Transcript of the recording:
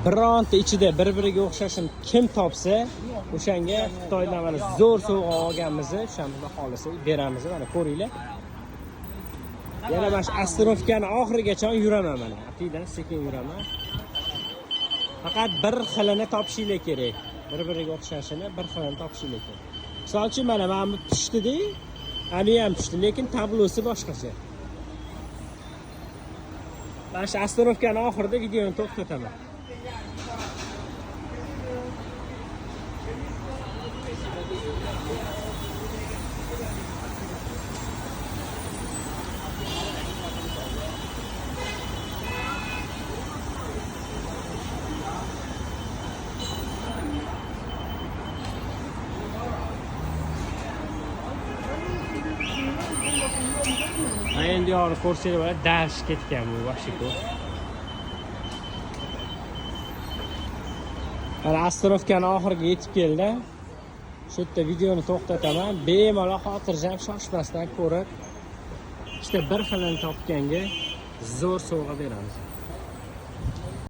bironta ichida bir-biriga o'xshashini kim topsa, o'shanga Xitoydan mana zo'r sovg'a olganmizni, o'shani xohlasa beramiz. Mana ko'ringlar. Yana mana shu astanovkani oxirigacha yuraman mana. Aqiydan sekin yuraman. Faqat bir xilini topishinglar kerak. Bir-biriga o'xshashini bir xilini topishinglar kerak. Misol uchun mana bu pishdi-da, ani ham pishdi, lekin tablosi boshqacha. Mana shu astanovkani oxirida videoni to'xtataman. Endi yorib ko'rsanglar bo'ladi, dash ketgan bu vashiko. Mana astanovkani oxiriga yetib keldi. Shu yerda videoni to'xtataman. Bemalol xotirjam shoshmasdan ko'rib, işte bir xilini topganga zo'r sovg'a beramiz.